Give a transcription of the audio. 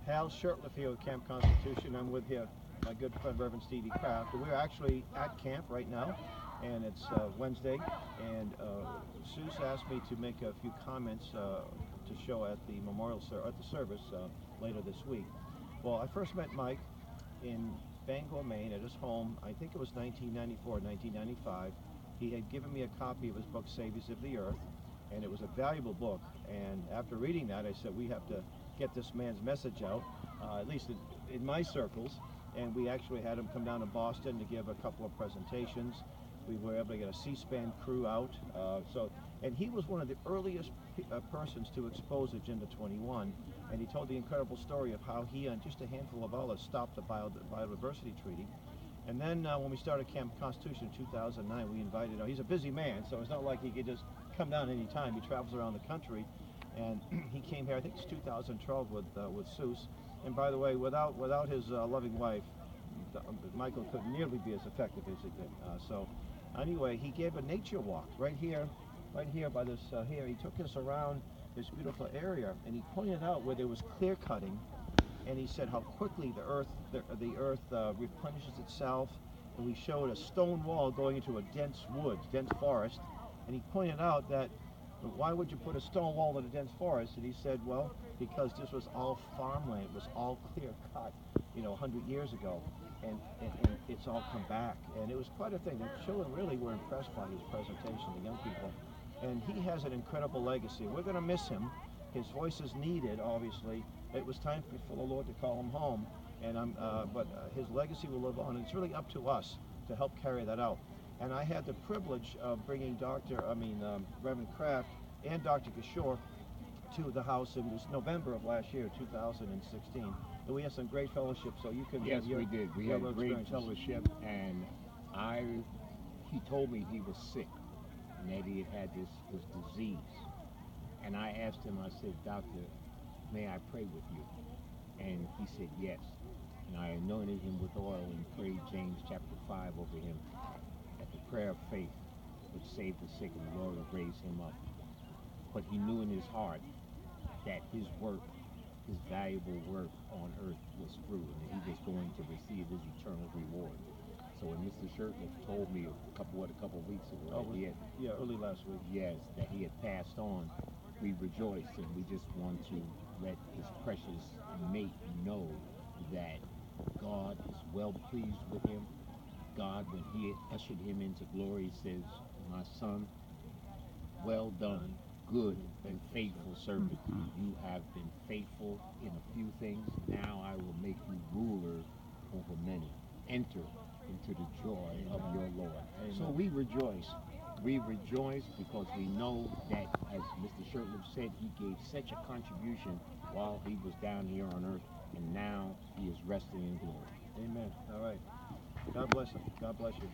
Hal Shurtleff here with Camp Constitution. I'm with here my good friend Reverend Stevie Kraft. We're actually at camp right now, and it's Wednesday. And Seuss asked me to make a few comments to show at the at the service later this week. Well, I first met Mike in Bangor, Maine, at his home. I think it was 1994, 1995. He had given me a copy of his book, Saviors of the Earth, and it was a valuable book. And after reading that, I said, we have to get this man's message out, at least in my circles. And we actually had him come down to Boston to give a couple of presentations. We were able to get a C-SPAN crew out. And he was one of the earliest persons to expose Agenda 21. And he told the incredible story of how he and just a handful of others stopped the biodiversity treaty. And then when we started Camp Constitution in 2009, we invited him. He's a busy man, so it's not like he could just come down any time. He travels around the country. And he came here, I think it's 2012 with Seuss. And by the way, without his loving wife, Michael couldn't nearly be as effective as he did. So anyway, he gave a nature walk right here by this here. He took us around this beautiful area, and he pointed out where there was clear cutting, and he said how quickly the earth replenishes itself. And we showed a stone wall going into a dense forest, and he pointed out that why would you put a stone wall in a dense forest? And he said, well, because this was all farmland. It was all clear cut, 100 years ago. And it's all come back. And it was quite a thing. The children really were impressed by his presentation, the young people. And he has an incredible legacy. We're going to miss him. His voice is needed, obviously. It was time for the Lord to call him home. And but his legacy will live on. And it's really up to us to help carry that out. And I had the privilege of bringing Reverend Kraft and Dr. Kishore to the house in this November of last year, 2016. And we had some great fellowship, so you can... Yes, we did. We had great fellowship, and he told me he was sick, and that he had this disease. And I asked him, I said, Doctor, may I pray with you? And he said, yes. And I anointed him with oil and prayed James chapter 5 over him, that the prayer of faith would save the sick and the Lord would raise him up. But he knew in his heart that his work, his valuable work on earth was through, and that he was going to receive his eternal reward. So when Mr. Shurtleff told me a couple of weeks ago, early last week, yes, that he had passed on, we rejoiced, and we just want to let his precious mate know that God is well pleased with him. God, when he ushered him into glory, says, my son, well done, good and faithful servant. You have been faithful in a few things. Now I will make you ruler over many. Enter into the joy of your Lord. Amen. So we rejoice. We rejoice because we know that, as Mr. Shurtleff said, he gave such a contribution while he was down here on earth, and now he is resting in glory. Amen. All right. God bless him. God bless you.